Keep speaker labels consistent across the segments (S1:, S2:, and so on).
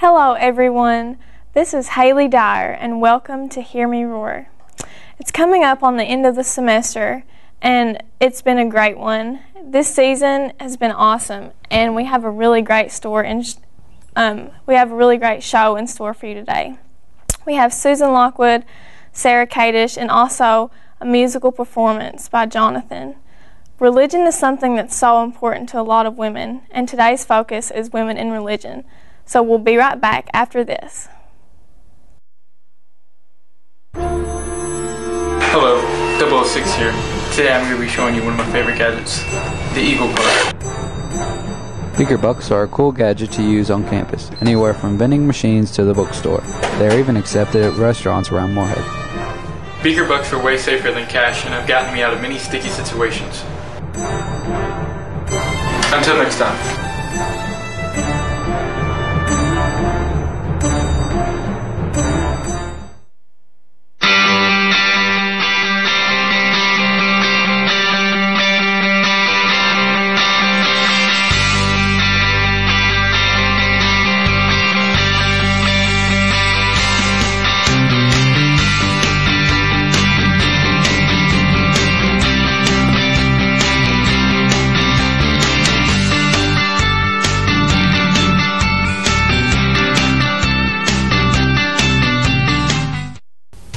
S1: Hello everyone, this is Haley Dyer and welcome to Hear Me Roar. It's coming up on the end of the semester and it's been a great one. This season has been awesome and we have a really great show in store for you today. We have Susan Lockwood, Sarah Kadish, and also a musical performance by Jonathan. Religion is something that's so important to a lot of women, and today's focus is women in religion. So we'll be right back after this.
S2: Hello, 006 here. Today I'm going to be showing you one of my favorite gadgets, the Eagle Buck.
S3: Beaker bucks are a cool gadget to use on campus, anywhere from vending machines to the bookstore. They are even accepted at restaurants around Moorhead.
S2: Beaker bucks are way safer than cash and have gotten me out of many sticky situations. Until next time.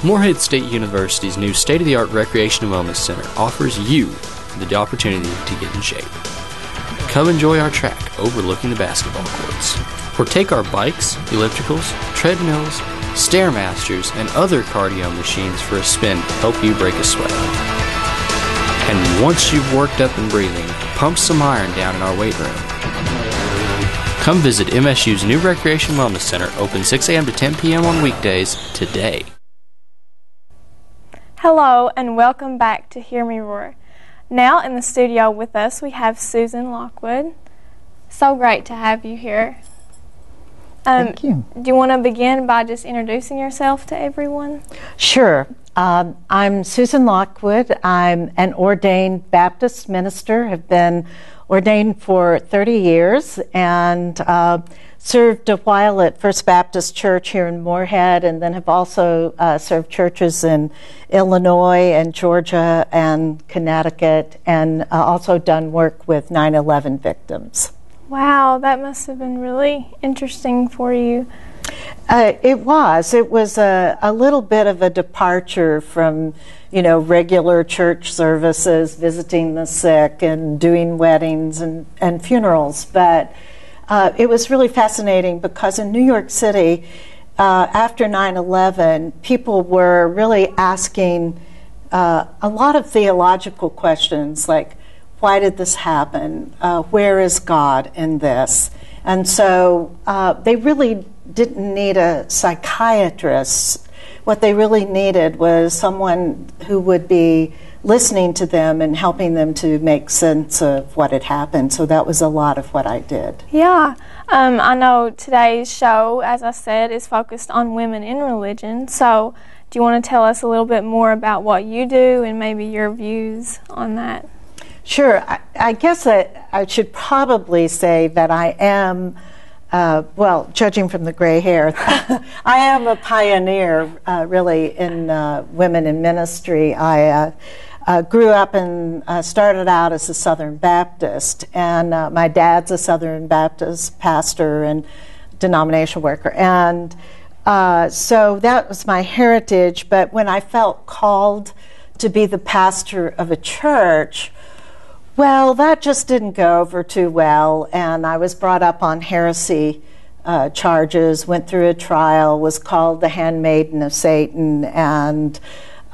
S4: Moorhead State University's new state-of-the-art Recreation and Wellness Center offers you the opportunity to get in shape. Come enjoy our track overlooking the basketball courts, or take our bikes, ellipticals, treadmills, Stairmasters, and other cardio machines for a spin to help you break a sweat. And once you've worked up and breathing, pump some iron down in our weight room. Come visit MSU's new Recreation and Wellness Center, open 6 a.m. to 10 p.m. on weekdays today.
S1: Hello and welcome back to Hear Me Roar. Now in the studio with us we have Susan Lockwood. So great to have you here.
S5: Thank you.
S1: Do you want to begin by just introducing yourself to everyone?
S5: Sure. I'm Susan Lockwood. I'm an ordained Baptist minister, have been ordained for 30 years and served a while at First Baptist Church here in Moorhead, and then have also served churches in Illinois and Georgia and Connecticut, and also done work with 9/11 victims.
S1: Wow, that must have been really interesting for you.
S5: It was a little bit of a departure from, regular church services, visiting the sick and doing weddings and funerals, but it was really fascinating because in New York City, after 9/11, people were really asking a lot of theological questions like, why did this happen? Where is God in this? And so they really didn't need a psychiatrist. What they really needed was someone who would be listening to them and helping them to make sense of what had happened. So that was a lot of what I did.
S1: Yeah. I know today's show, as I said, is focused on women in religion. So do you want to tell us a little bit more about what you do and maybe your views on that?
S5: Sure. I guess I should probably say that I am, judging from the gray hair, I am a pioneer really in women in ministry. I grew up and started out as a Southern Baptist, and my dad's a Southern Baptist pastor and denominational worker, and so that was my heritage. But when I felt called to be the pastor of a church, well, that just didn't go over too well, and I was brought up on heresy charges, went through a trial, was called the handmaiden of Satan, and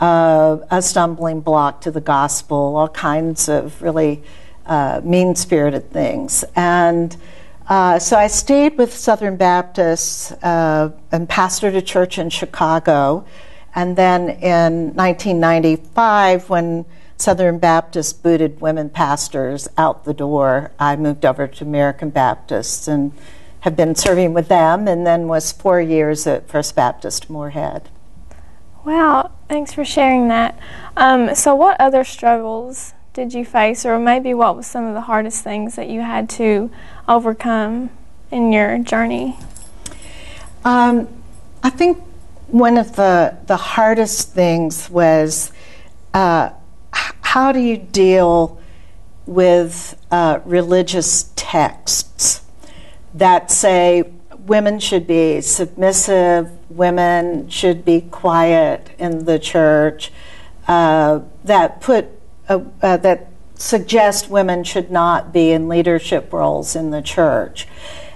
S5: a stumbling block to the gospel, all kinds of really mean-spirited things. And so I stayed with Southern Baptists and pastored a church in Chicago. And then in 1995, when Southern Baptists booted women pastors out the door, I moved over to American Baptists and have been serving with them, and then was 4 years at First Baptist Moorhead.
S1: Wow, thanks for sharing that. So what other struggles did you face, or maybe what was some of the hardest things that you had to overcome in your journey?
S5: I think one of the hardest things was how do you deal with religious texts that say women should be submissive, women should be quiet in the church, that suggest women should not be in leadership roles in the church.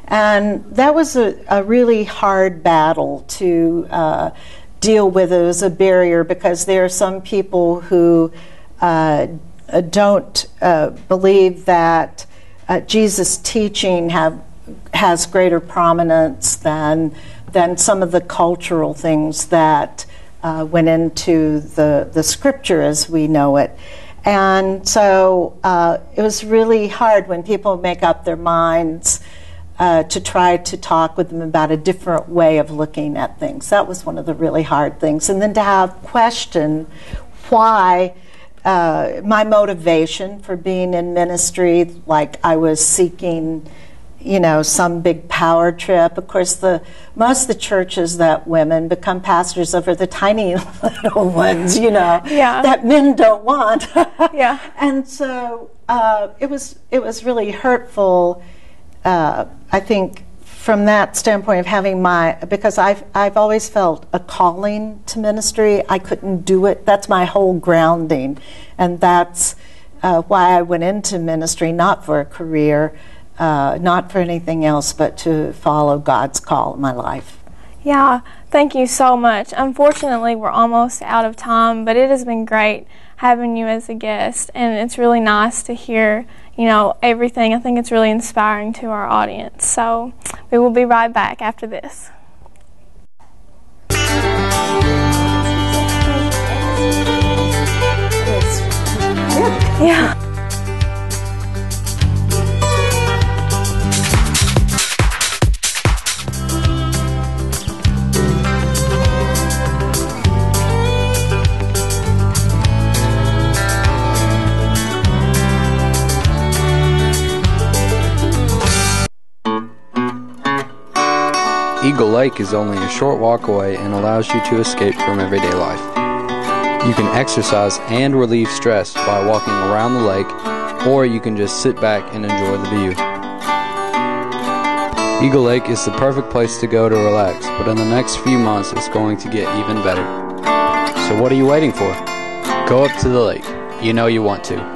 S5: And that was a really hard battle to deal with. It was a barrier because there are some people who don't believe that Jesus' teaching has greater prominence than some of the cultural things that went into the scripture as we know it. And so it was really hard when people make up their minds to try to talk with them about a different way of looking at things. That was one of the really hard things. And then to have question why my motivation for being in ministry, like I was seeking, some big power trip. Of course, most of the churches that women become pastors of are the tiny little ones, that men don't want.
S1: Yeah.
S5: And so it was really hurtful, I think, from that standpoint of having because I've always felt a calling to ministry. I couldn't do it. That's my whole grounding, and that's why I went into ministry, not for a career, not for anything else, but to follow God's call in my life.
S1: Yeah, thank you so much. Unfortunately, we're almost out of time, but it has been great having you as a guest, and it's really nice to hear, everything. I think it's really inspiring to our audience. So we will be right back after this. Yeah.
S3: Eagle Lake is only a short walk away and allows you to escape from everyday life. You can exercise and relieve stress by walking around the lake, or you can just sit back and enjoy the view. Eagle Lake is the perfect place to go to relax, but in the next few months it's going to get even better. So what are you waiting for? Go up to the lake. You know you want to.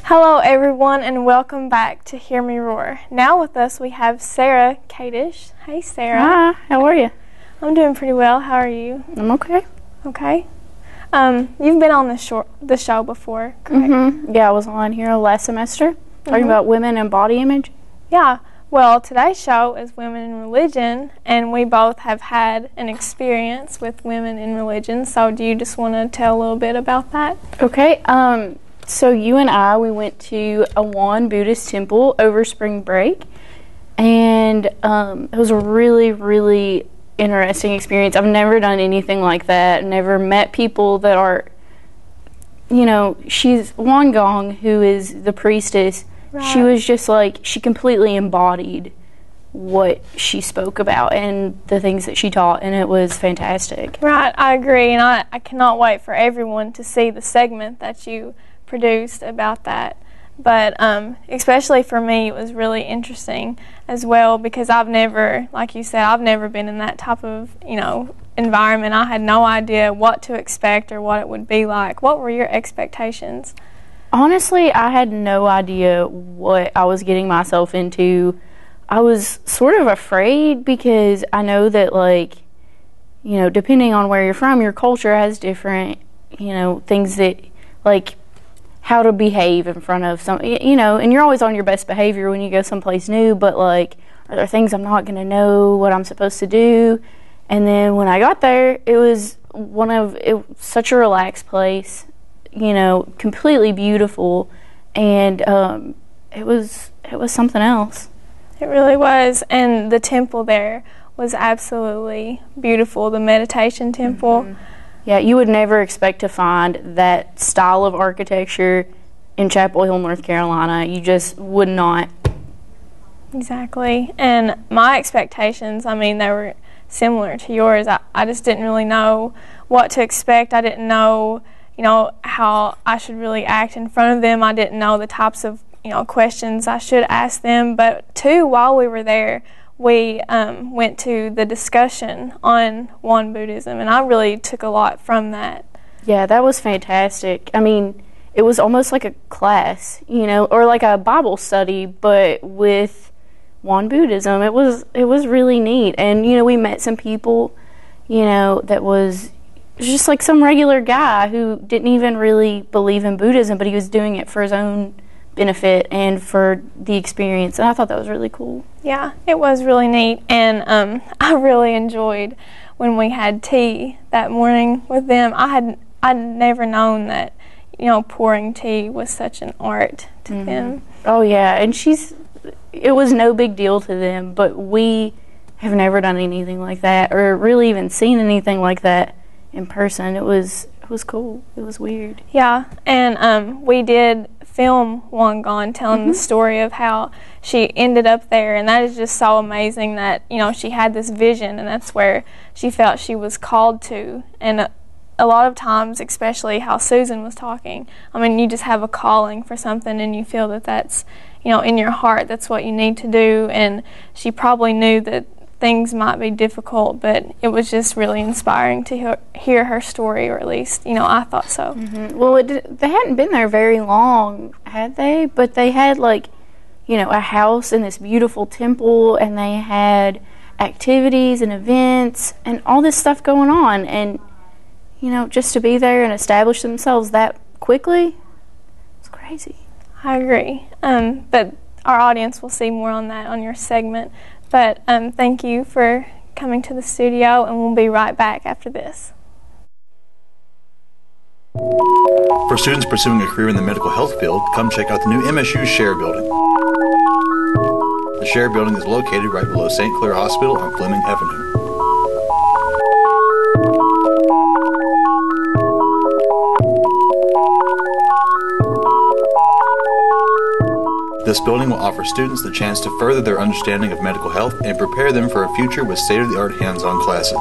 S1: Hello everyone, and welcome back to Hear Me Roar. Now with us we have Sarah Kadish. Hey Sarah.
S6: Hi, how are you?
S1: I'm doing pretty well. How are you?
S6: I'm okay.
S1: Okay. You've been on the show before, correct?
S6: Mm-hmm. Yeah, I was on here last semester talking about women and body image.
S1: Yeah. Well, today's show is Women in Religion, and we both have had an experience with women in religion. So do you just want to tell a little bit about that?
S6: Okay. So you and I, we went to a Won Buddhist temple over spring break, and it was a really, really interesting experience. I've never done anything like that. Never met people that are, she's Won Gong, who is the priestess. Right. She was just like, she completely embodied what she spoke about and the things that she taught, and it was fantastic.
S1: Right, I agree, and I cannot wait for everyone to see the segment that you produced about that. But especially for me, it was really interesting as well, because I've never, like you said, I've never been in that type of, environment. I had no idea what to expect or what it would be like. What were your expectations?
S6: Honestly, I had no idea what I was getting myself into. I was sort of afraid because I know that, depending on where you're from, your culture has different, things that, how to behave in front of some, you know, and you're always on your best behavior when you go someplace new, but like, are there things I'm not going to know what I'm supposed to do? And then when I got there, it was such a relaxed place, you know, completely beautiful, and it was something else.
S1: It really was, and the temple there was absolutely beautiful, the meditation temple.
S6: Mm-hmm. Yeah, you would never expect to find that style of architecture in Chapel Hill, North Carolina. You just would not.
S1: Exactly. And my expectations, I mean, they were similar to yours. I just didn't really know what to expect. I didn't know, you know, how I should really act in front of them. I didn't know the types of, you know, questions I should ask them. But too, while we were there, we went to the discussion on Won Buddhism, and I really took a lot from that.
S6: Yeah, that was fantastic. I mean, it was almost like a class, you know, or like a Bible study, but with Won Buddhism. It was really neat. And, you know, we met some people, you know, that was just like some regular guy who didn't even really believe in Buddhism, but he was doing it for his own benefit and for the experience, and I thought that was really cool.
S1: Yeah, it was really neat, and I really enjoyed when we had tea that morning with them. I'd never known that, you know, pouring tea was such an art to them.
S6: Oh yeah, and it was no big deal to them, but we have never done anything like that, or really even seen anything like that in person. It was cool. It was weird.
S1: Yeah, and we did film Wangan telling the story of how she ended up there, and that is just so amazing that, you know, she had this vision, and that's where she felt she was called to. And a lot of times, especially how Susan was talking, I mean, you just have a calling for something and you feel that that's, you know, in your heart, that's what you need to do. And she probably knew that things might be difficult, but it was just really inspiring to hear her story, or at least, you know, I thought so.
S6: Well, they hadn't been there very long, had they? But they had, like, you know, a house in this beautiful temple, and they had activities and events and all this stuff going on. And, you know, just to be there and establish themselves that quickly, it's crazy.
S1: I agree. But our audience will see more on that on your segment. But thank you for coming to the studio, and we'll be right back after this.
S7: For students pursuing a career in the medical health field, come check out the new MSU Share Building. The Share Building is located right below St. Clair Hospital on Fleming Avenue. This building will offer students the chance to further their understanding of medical health and prepare them for a future with state-of-the-art hands-on classes.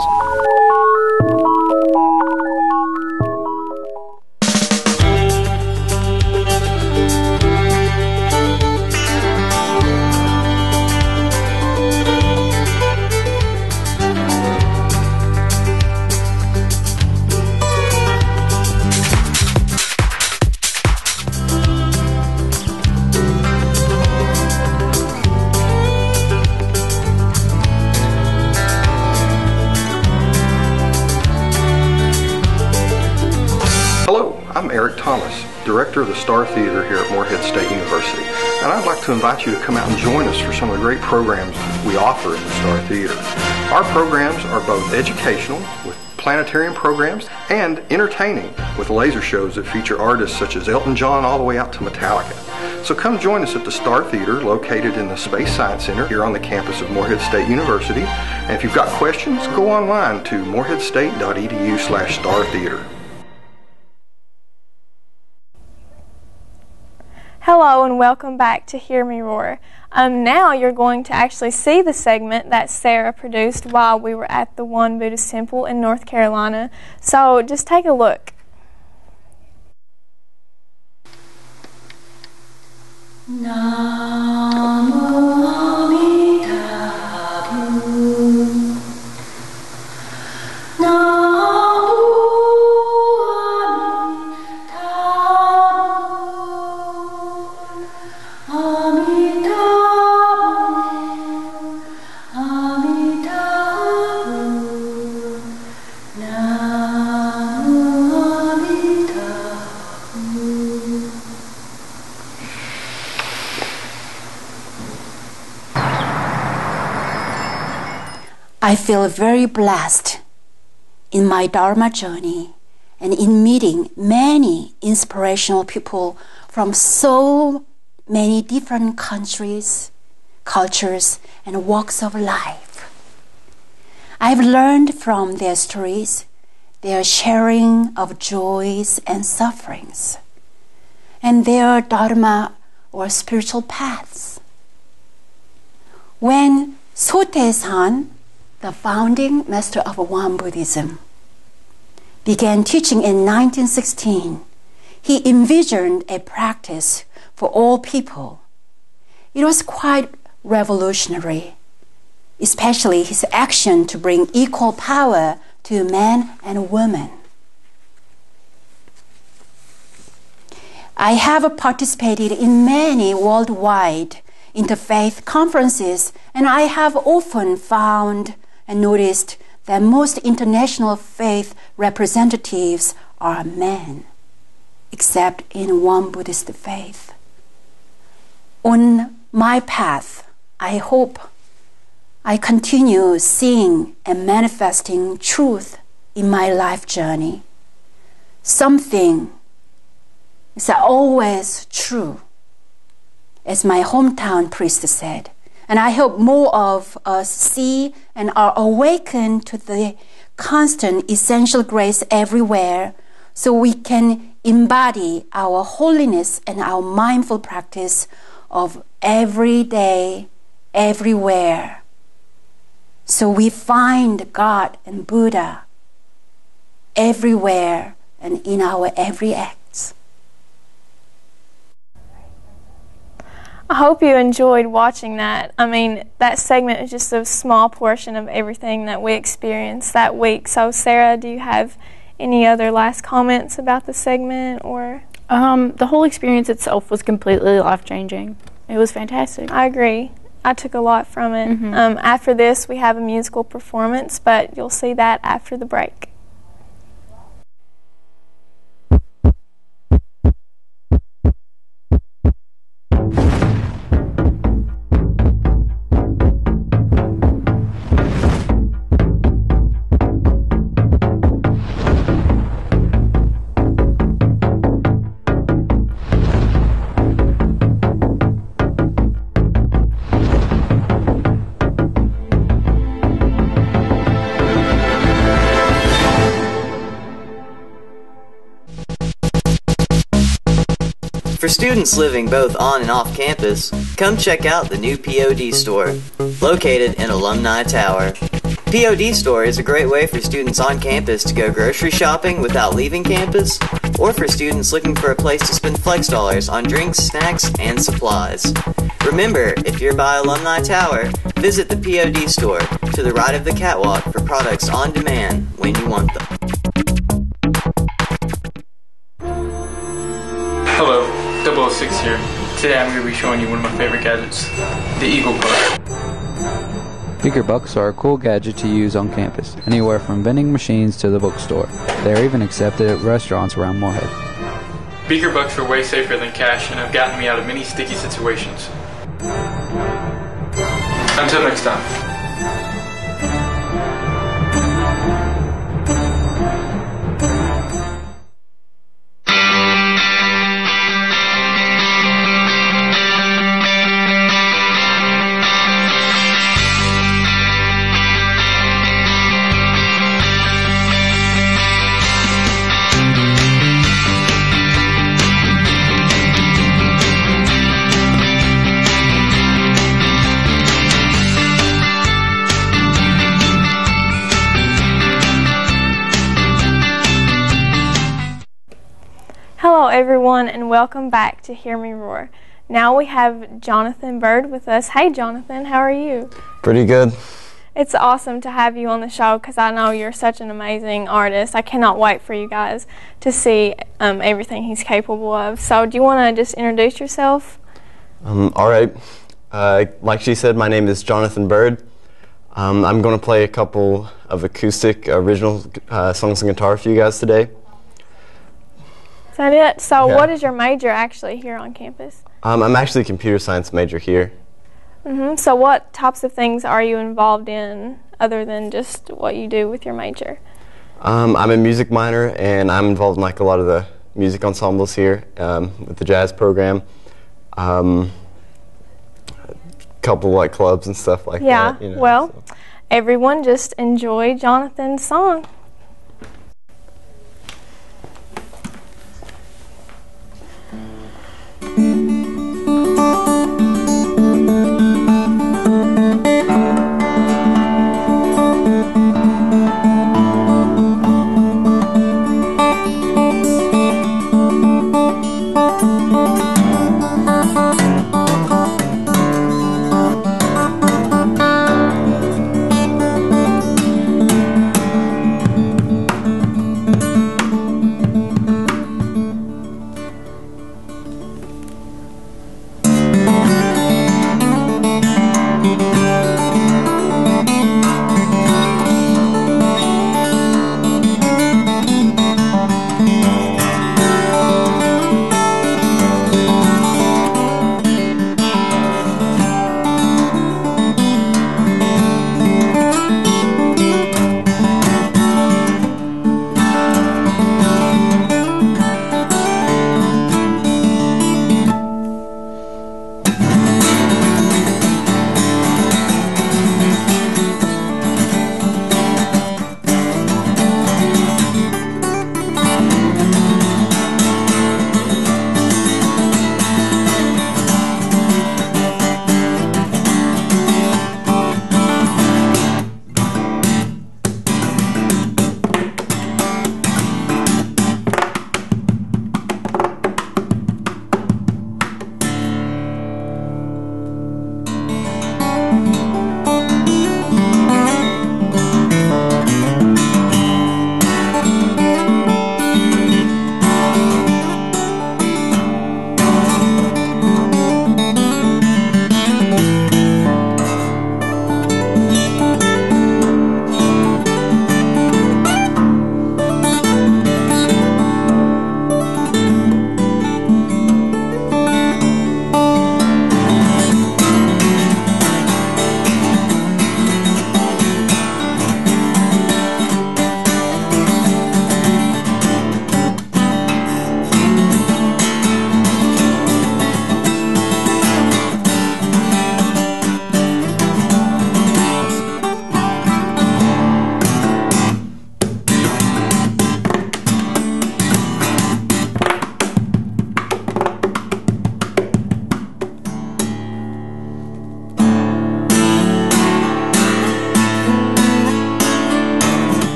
S8: Director of the Star Theater here at Morehead State University, and I'd like to invite you to come out and join us for some of the great programs we offer in the Star Theater. Our programs are both educational, with planetarium programs, and entertaining, with laser shows that feature artists such as Elton John all the way out to Metallica. So come join us at the Star Theater, located in the Space Science Center here on the campus of Morehead State University. And if you've got questions, go online to moreheadstate.edu/startheater.
S1: Hello and welcome back to Hear Me Roar. Now you're going to actually see the segment that Sarah produced while we were at the Won Buddhist Temple in North Carolina. So just take a look.
S9: I feel very blessed in my Dharma journey and in meeting many inspirational people from so many different countries, cultures, and walks of life. I've learned from their stories, their sharing of joys and sufferings, and their Dharma or spiritual paths. When Sotaesan, the founding master of Won Buddhism, began teaching in 1916, he envisioned a practice for all people. It was quite revolutionary, especially his action to bring equal power to men and women. I have participated in many worldwide interfaith conferences, and I have often found and noticed that most international faith representatives are men, except in one Buddhist faith. On my path, I hope I continue seeing and manifesting truth in my life journey. Something is always true, as my hometown priest said. And I hope more of us see and are awakened to the constant essential grace everywhere, so we can embody our holiness and our mindful practice of every day, everywhere. So we find God and Buddha everywhere and in our every act.
S1: I hope you enjoyed watching that. I mean, that segment is just a small portion of everything that we experienced that week. So, Sarah, do you have any other last comments about the segment? Or
S6: the whole experience itself was completely life-changing. It was fantastic.
S1: I agree. I took a lot from it. After this, we have a musical performance, but you'll see that after the break.
S10: For students living both on and off campus, come check out the new POD store, located in Alumni Tower. POD store is a great way for students on campus to go grocery shopping without leaving campus, or for students looking for a place to spend flex dollars on drinks, snacks, and supplies. Remember, if you're by Alumni Tower, visit the POD store to the right of the catwalk for products on demand when you want them.
S2: Hello, 006 here. Today I'm going to be showing you one of my favorite gadgets, the Eagle Buck.
S3: Beaker Bucks are a cool gadget to use on campus, anywhere from vending machines to the bookstore. They are even accepted at restaurants around Moorhead.
S2: Beaker Bucks are way safer than cash and have gotten me out of many sticky situations. Until next time.
S1: Hello everyone, and welcome back to Hear Me Roar. Now we have Jonathan Bird with us. Hey Jonathan, how are you?
S11: Pretty good.
S1: It's awesome to have you on the show because I know you're such an amazing artist. I cannot wait for you guys to see everything he's capable of. So do you want to just introduce yourself?
S11: All right. Like she said, my name is Jonathan Bird. I'm going to play a couple of acoustic original songs and guitar for you guys today.
S1: Is that it? So
S11: Yeah.
S1: what is your major actually here on campus?
S11: I'm actually a computer science major here.
S1: So what types of things are you involved in other than just what you do with your major?
S11: I'm a music minor, and I'm involved in like a lot of the music ensembles here with the jazz program. A couple like clubs and stuff like that.
S1: Yeah, well, everyone just enjoy Jonathan's song.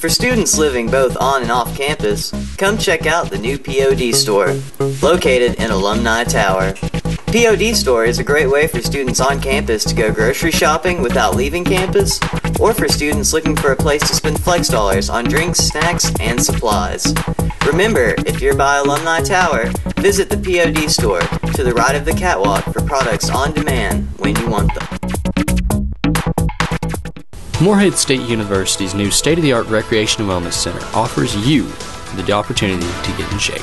S10: For students living both on and off campus, come check out the new POD store, located in Alumni Tower. POD store is a great way for students on campus to go grocery shopping without leaving campus, or for students looking for a place to spend flex dollars on drinks, snacks, and supplies. Remember, if you're by Alumni Tower, visit the POD store to the right of the catwalk for products on demand when you want them.
S4: Morehead State University's new state-of-the-art Recreation and Wellness Center offers you the opportunity to get in shape.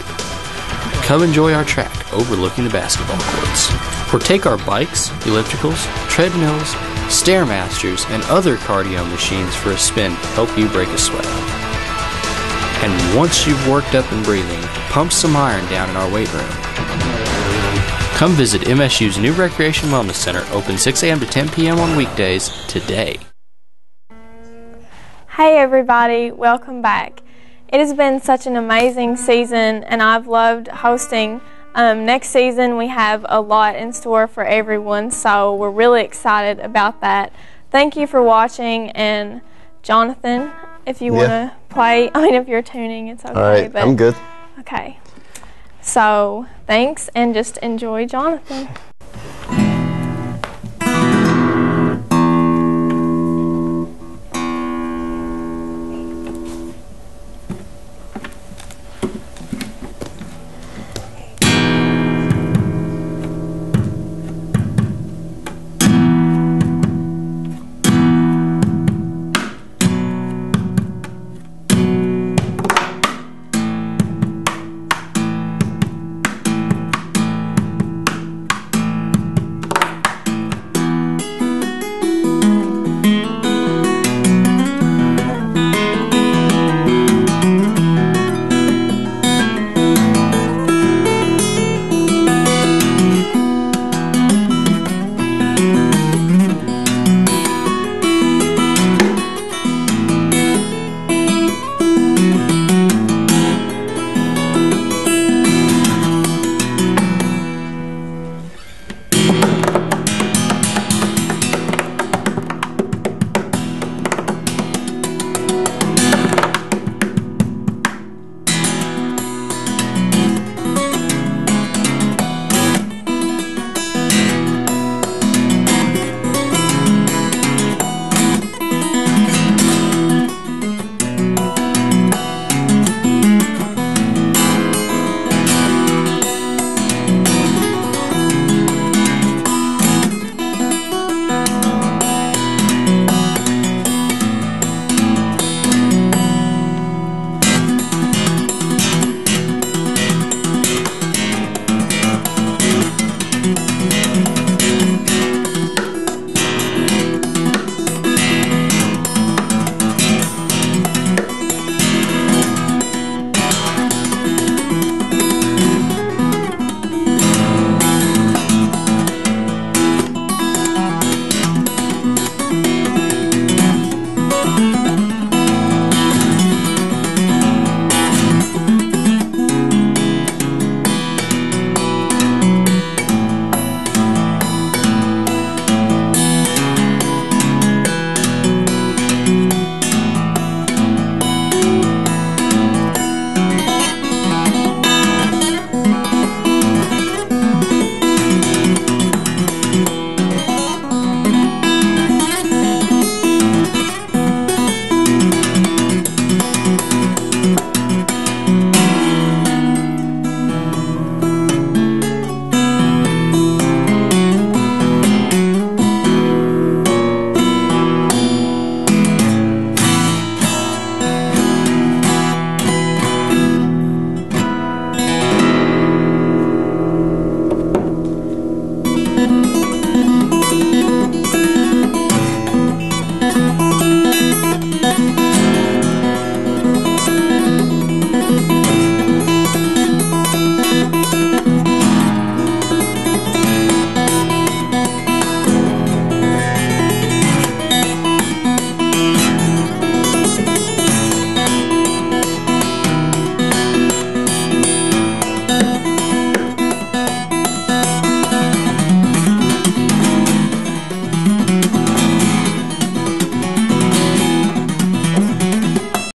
S4: Come enjoy our track overlooking the basketball courts, or take our bikes, ellipticals, treadmills, Stairmasters, and other cardio machines for a spin to help you break a sweat. And once you've worked up and breathing, pump some iron down in our weight room. Come visit MSU's new Recreation Wellness Center, open 6 a.m. to 10 p.m. on weekdays, today.
S1: Hey everybody, welcome back. It has been such an amazing season, and I've loved hosting. Next season we have a lot in store for everyone, so we're really excited about that. Thank you for watching, and Jonathan, if you want to play, I mean, if you're tuning, it's okay.
S11: All right,
S1: but,
S11: I'm good.
S1: Okay. So, thanks, and just enjoy Jonathan.